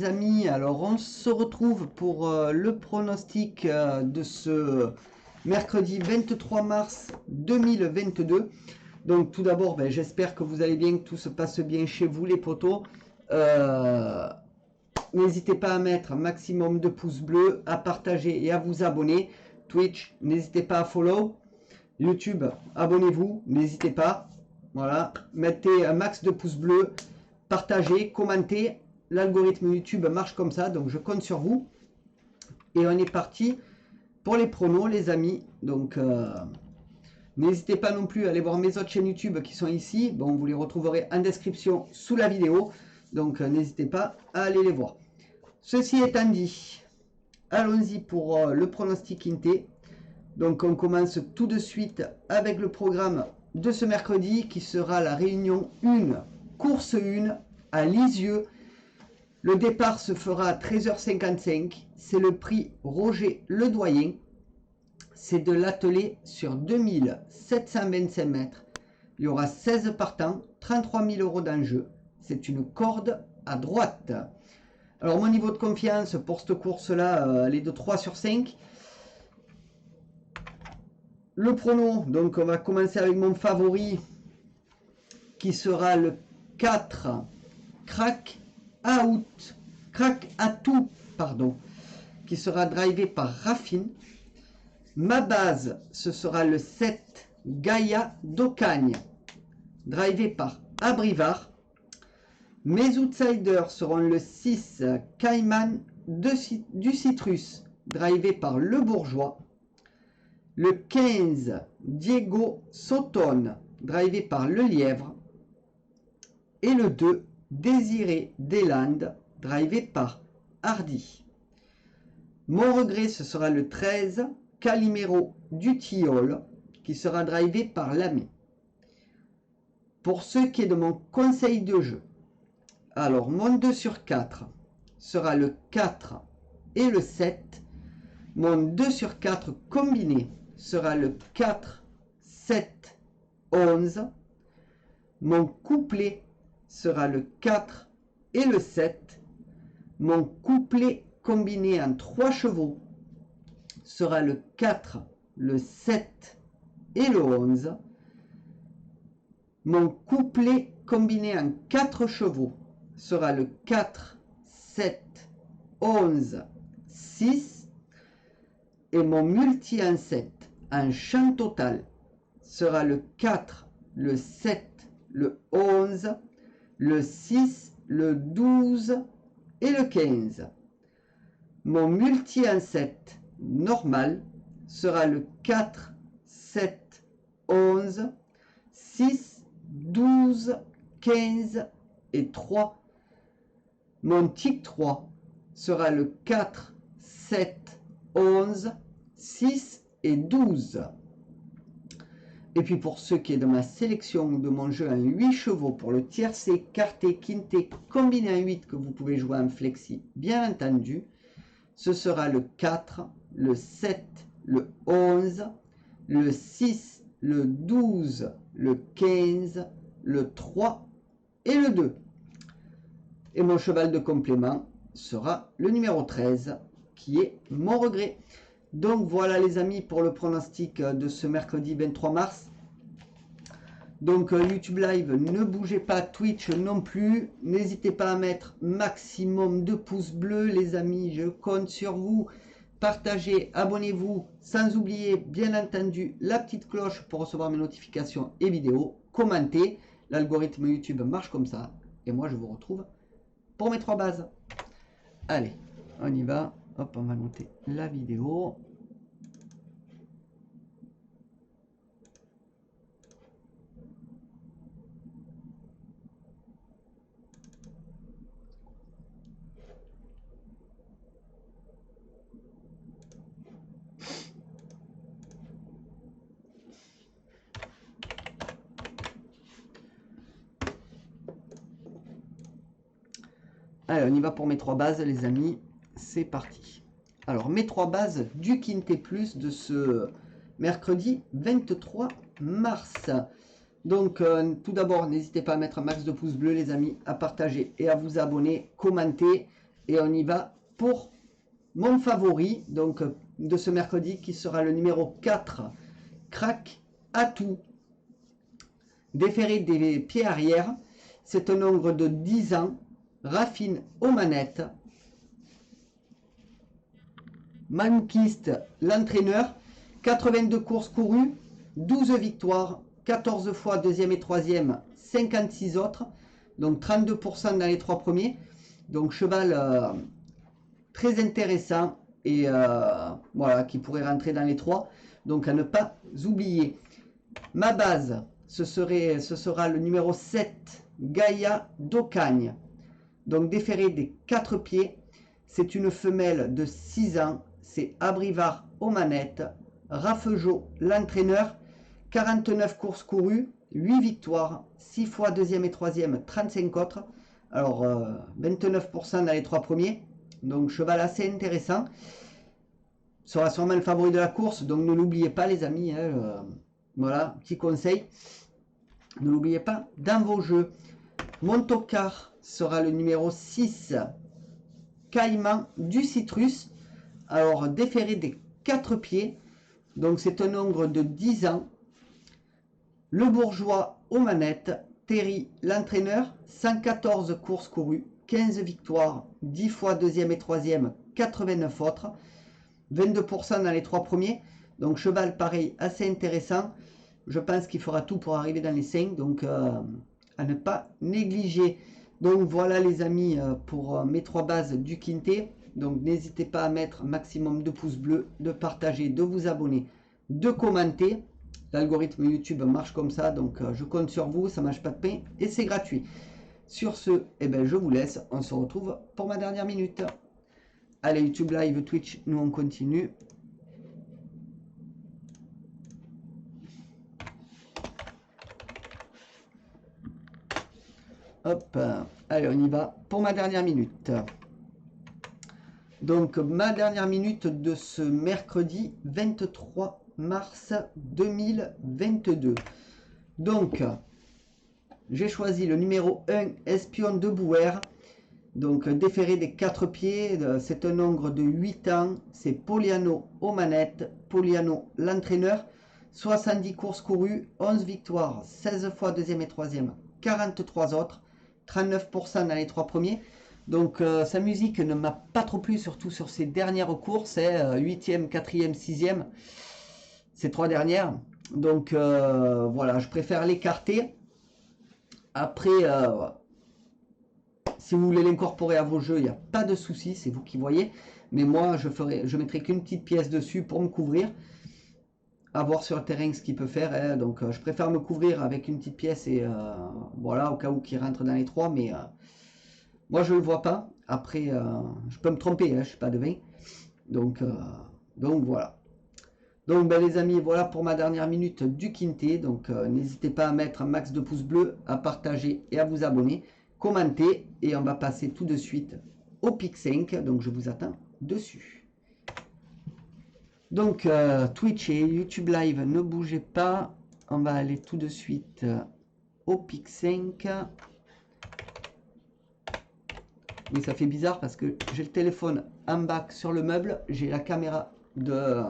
Les amis, alors on se retrouve pour le pronostic de ce mercredi 23 mars 2022. Donc tout d'abord, j'espère que vous allez bien, que tout se passe bien chez vous les potos. N'hésitez pas à mettre un maximum de pouces bleus, à partager et à vous abonner. Twitch, n'hésitez pas à follow. YouTube, abonnez-vous, n'hésitez pas. Voilà, mettez un max de pouces bleus, partagez, commentez. L'algorithme YouTube marche comme ça, donc je compte sur vous. Et on est parti pour les pronos, les amis. Donc, n'hésitez pas non plus à aller voir mes autres chaînes YouTube qui sont ici. Bon, vous les retrouverez en description sous la vidéo. Donc, n'hésitez pas à aller les voir. Ceci étant dit, allons-y pour le pronostic Inté. Donc, on commence tout de suite avec le programme de ce mercredi qui sera la réunion 1, course 1 à Lisieux. Le départ se fera à 13h55. C'est le prix Roger Ledoyen. C'est de l'attelé sur 2725 mètres. Il y aura 16 partants, 33 000 € d'enjeu. C'est une corde à droite. Alors mon niveau de confiance pour cette course-là, elle est de 3 sur 5. Le prono, donc on va commencer avec mon favori qui sera le 4, Crack à tout, qui sera drivé par Raffine. Ma base, ce sera le 7, Gaïa d'Ocagne, drivé par Abrivard. Mes outsiders seront le 6, Caïman du Citrus, drivé par Le Bourgeois. Le 15, Diego Sotone, drivé par Le Lièvre. Et le 2, Désiré Deslandes, drivé par Hardy. Mon regret, ce sera le 13, Calimero du Tilleul, qui sera drivé par Lamé. Pour ce qui est de mon conseil de jeu, alors mon 2 sur 4 sera le 4 et le 7. Mon 2 sur 4 combiné sera le 4, 7, 11. Mon couplet sera le 4 et le 7. Mon couplet combiné en 3 chevaux sera le 4, le 7 et le 11. Mon couplet combiné en 4 chevaux sera le 4, 7, 11, 6. Et mon multi en 7 en champ total sera le 4, le 7, le 11, le 6, le 12 et le 15. Mon multi en 7 normal sera le 4, 7, 11, 6, 12, 15 et 3. Mon tic 3 sera le 4, 7, 11, 6 et 12. Et puis pour ce qui est de ma sélection de mon jeu en 8 chevaux pour le tiercé, quarté, quinté, combiné en 8 que vous pouvez jouer en flexi, bien entendu, ce sera le 4, le 7, le 11, le 6, le 12, le 15, le 3 et le 2. Et mon cheval de complément sera le numéro 13, qui est mon regret. Donc voilà les amis pour le pronostic de ce mercredi 23 mars. Donc YouTube Live, ne bougez pas, Twitch non plus. N'hésitez pas à mettre maximum de pouces bleus les amis, je compte sur vous. Partagez, abonnez-vous, sans oublier bien entendu la petite cloche pour recevoir mes notifications et vidéos. Commentez, l'algorithme YouTube marche comme ça. Et moi je vous retrouve pour mes 3 bases. Allez, on y va. Hop, on va noter la vidéo. Allez, on y va pour mes 3 bases les amis. C'est parti. Alors, mes 3 bases du Quinté Plus de ce mercredi 23 mars. Donc, tout d'abord, n'hésitez pas à mettre un max de pouces bleus, les amis, à partager et à vous abonner, commenter. Et on y va pour mon favori donc de ce mercredi qui sera le numéro 4, Crack Atout. Déféré des pieds arrière, c'est un ogre de 10 ans, raffine aux manettes. Manquiste, l'entraîneur, 82 courses courues, 12 victoires, 14 fois deuxième et troisième, 56 autres, donc 32% dans les 3 premiers. Donc cheval très intéressant et voilà, qui pourrait rentrer dans les 3. Donc à ne pas oublier. Ma base, ce sera le numéro 7, Gaïa d'Ocagne. Donc déféré des 4 pieds. C'est une femelle de 6 ans. C'est Abrivard aux manettes. Raffegeot, l'entraîneur. 49 courses courues, 8 victoires, 6 fois deuxième et troisième, 35 autres. Alors 29% dans les 3 premiers. Donc cheval assez intéressant. Sera sûrement le favori de la course. Donc ne l'oubliez pas les amis. Voilà, petit conseil. Ne l'oubliez pas dans vos jeux. Mon tocard sera le numéro 6, Caïman du Citrus. Alors déféré des 4 pieds. Donc c'est un ogre de 10 ans. Le bourgeois aux manettes. Terry l'entraîneur. 114 courses courues. 15 victoires. 10 fois deuxième et troisième. 89 autres. 22% dans les 3 premiers. Donc cheval pareil assez intéressant. Je pense qu'il fera tout pour arriver dans les 5. Donc à ne pas négliger. Donc voilà les amis pour mes 3 bases du quintet. Donc n'hésitez pas à mettre maximum de pouces bleus, de partager, de vous abonner, de commenter. L'algorithme YouTube marche comme ça, donc je compte sur vous, ça ne mange pas de pain et c'est gratuit. Sur ce, eh ben, je vous laisse, on se retrouve pour ma dernière minute. Allez, YouTube Live, Twitch, nous on continue. Hop, allez, on y va pour ma dernière minute. Donc, ma dernière minute de ce mercredi 23 mars 2022. Donc, j'ai choisi le numéro 1, Espion de Bouer. Donc, déféré des 4 pieds. C'est un ogre de 8 ans. C'est Poliano aux manettes. Poliano, l'entraîneur. 70 courses courues, 11 victoires, 16 fois deuxième et troisième, 43 autres. 39% dans les 3 premiers. Donc sa musique ne m'a pas trop plu, surtout sur ses dernières courses, 8e, 4e, 6e, ces 3 dernières. Donc voilà, je préfère l'écarter. Après, si vous voulez l'incorporer à vos jeux, il n'y a pas de souci, c'est vous qui voyez. Mais moi, je mettrai qu'une petite pièce dessus pour me couvrir. À voir sur le terrain ce qu'il peut faire. Hein. Donc je préfère me couvrir avec une petite pièce et voilà, au cas où qu'il rentre dans les 3. Mais moi je ne le vois pas. Après, je peux me tromper, hein, je ne suis pas devin. Donc voilà. Donc ben, les amis, voilà pour ma dernière minute du quintet. Donc n'hésitez pas à mettre un max de pouces bleus, à partager et à vous abonner. Commentez et on va passer tout de suite au pick 5. Donc je vous attends dessus. Donc Twitch et YouTube Live, ne bougez pas. On va aller tout de suite au pick 5. Oui, ça fait bizarre parce que j'ai le téléphone en bas sur le meuble. J'ai la caméra de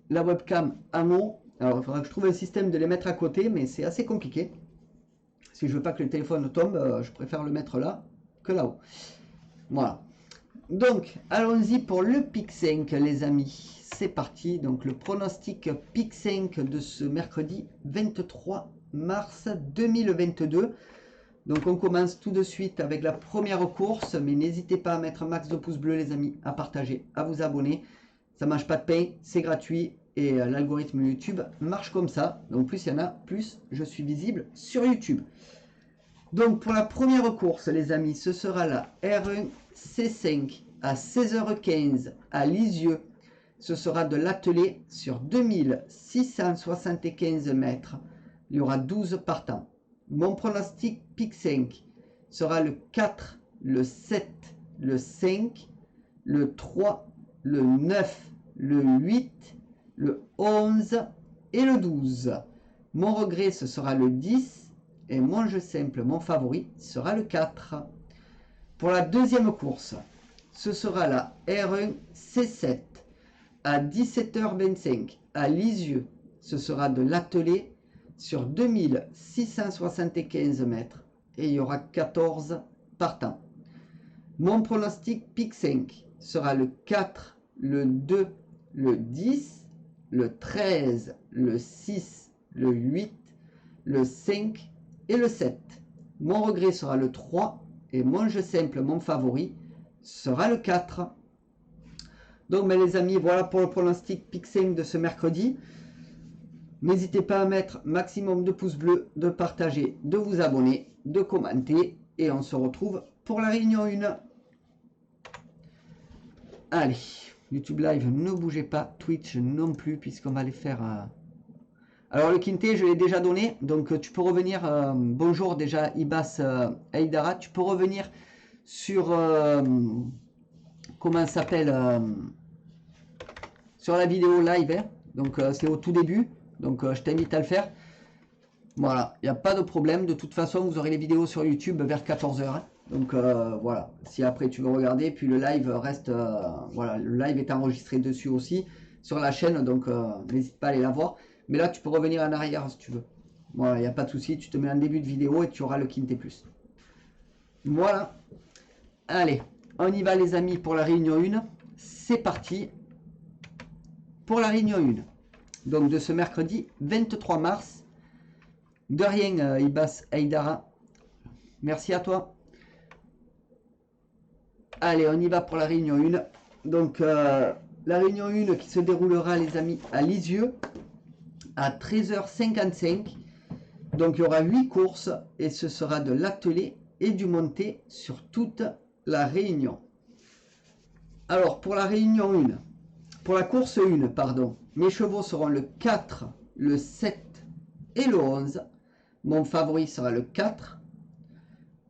la webcam en haut. Alors il faudra que je trouve un système de les mettre à côté, mais c'est assez compliqué. Si je veux pas que le téléphone tombe, je préfère le mettre là que là-haut. Voilà. Donc, allons-y pour le pick 5, les amis. C'est parti. Donc, le pronostic pick 5 de ce mercredi 23 mars 2022. Donc, on commence tout de suite avec la première course. Mais n'hésitez pas à mettre un max de pouces bleus, les amis, à partager, à vous abonner. Ça ne mange pas de pain, c'est gratuit. Et l'algorithme YouTube marche comme ça. Donc, plus il y en a, plus je suis visible sur YouTube. Donc, pour la première course, les amis, ce sera la R1 C5 à 16h15 à Lisieux. Ce sera de l'attelé sur 2675 mètres. Il y aura 12 partants. Mon pronostic pick 5 sera le 4, le 7, le 5, le 3, le 9, le 8, le 11 et le 12. Mon regret, ce sera le 10. Et mon jeu simple, mon favori, sera le 4. Pour la deuxième course, ce sera la R1 C7 à 17h25 à Lisieux. Ce sera de l'attelé sur 2675 mètres et il y aura 14 partants. Mon pronostic pic 5 sera le 4, le 2, le 10, le 13, le 6, le 8, le 5 et le 7. Mon regret sera le 3 et mon jeu simple, mon favori, sera le 4. Donc les amis, voilà pour le pronostic pic 5 de ce mercredi. N'hésitez pas à mettre maximum de pouces bleus, de partager, de vous abonner, de commenter et on se retrouve pour la réunion 1. Allez, YouTube Live, ne bougez pas, Twitch non plus, puisqu'on va les faire... Alors le quintet, je l'ai déjà donné, donc tu peux revenir, bonjour déjà Ibas Aïdara, tu peux revenir sur, comment ça s'appelle, sur la vidéo live, hein, donc c'est au tout début, donc je t'invite à le faire. Voilà, il n'y a pas de problème, de toute façon vous aurez les vidéos sur YouTube vers 14h, hein. Donc voilà, si après tu veux regarder, puis le live reste, voilà, le live est enregistré dessus aussi, sur la chaîne, donc n'hésite pas à aller la voir. Mais là tu peux revenir en arrière si tu veux. Voilà, il n'y a pas de souci, tu te mets en début de vidéo et tu auras le quintet plus. Voilà, allez, on y va les amis pour la réunion 1, c'est parti pour la réunion 1. Donc de ce mercredi 23 mars, de rien Ibas Aïdara, merci à toi. Allez, on y va pour la réunion 1. Donc, la réunion 1 qui se déroulera, les amis, à Lisieux, à 13h55. Donc, il y aura 8 courses et ce sera de l'attelé et du monté sur toute la réunion. Alors, pour la réunion 1, pour la course 1, pardon, mes chevaux seront le 4, le 7 et le 11. Mon favori sera le 4.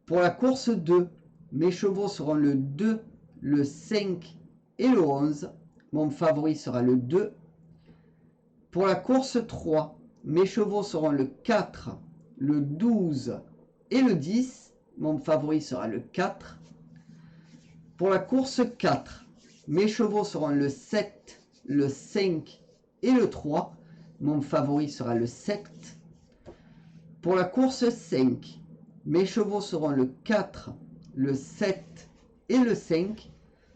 Pour la course 2, mes chevaux seront le 2, le 5 et le 11. Mon favori sera le 2. Pour la course 3, mes chevaux seront le 4, le 12 et le 10. Mon favori sera le 4. Pour la course 4, mes chevaux seront le 7, le 5 et le 3. Mon favori sera le 7. Pour la course 5, mes chevaux seront le 4, le 7 et le 5.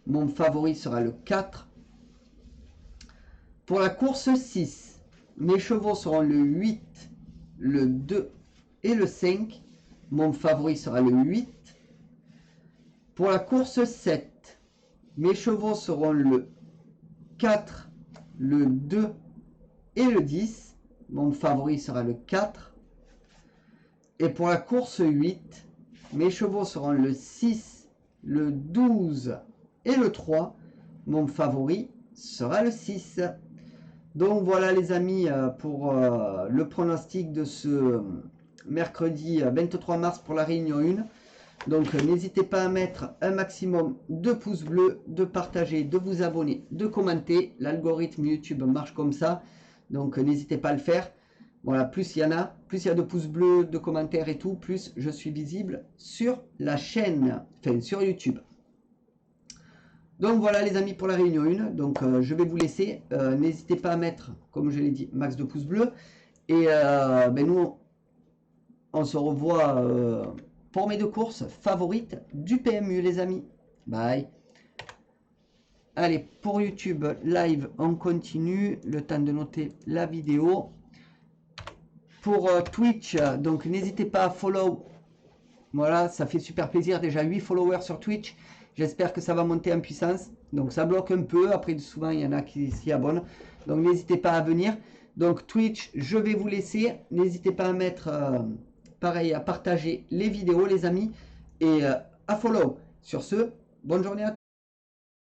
Mon favori sera le 4. Pour la course 6, mes chevaux seront le 8, le 2 et le 5. Mon favori sera le 8. Pour la course 7, mes chevaux seront le 4, le 2 et le 10. Mon favori sera le 4. Et pour la course 8, mes chevaux seront le 6, le 12 et le 3. Mon favori sera le 6. Donc voilà les amis pour le pronostic de ce mercredi 23 mars pour la réunion 1. Donc n'hésitez pas à mettre un maximum de pouces bleus, de partager, de vous abonner, de commenter. L'algorithme YouTube marche comme ça. Donc n'hésitez pas à le faire. Voilà, plus il y en a, plus il y a de pouces bleus, de commentaires et tout, plus je suis visible sur la chaîne, enfin sur YouTube. Donc voilà les amis pour la réunion 1, donc je vais vous laisser, n'hésitez pas à mettre, comme je l'ai dit, max de pouces bleus. Et nous, on se revoit pour mes deux courses favorites du PMU les amis. Bye. Allez, pour YouTube live, on continue, le temps de noter la vidéo. Pour Twitch, donc n'hésitez pas à follow. Voilà, ça fait super plaisir. Déjà 8 followers sur Twitch. J'espère que ça va monter en puissance. Donc ça bloque un peu. Après, souvent, il y en a qui s'y abonnent. Donc n'hésitez pas à venir. Donc Twitch, je vais vous laisser. N'hésitez pas à mettre, pareil, à partager les vidéos, les amis. Et à follow. Sur ce, bonne journée à tous.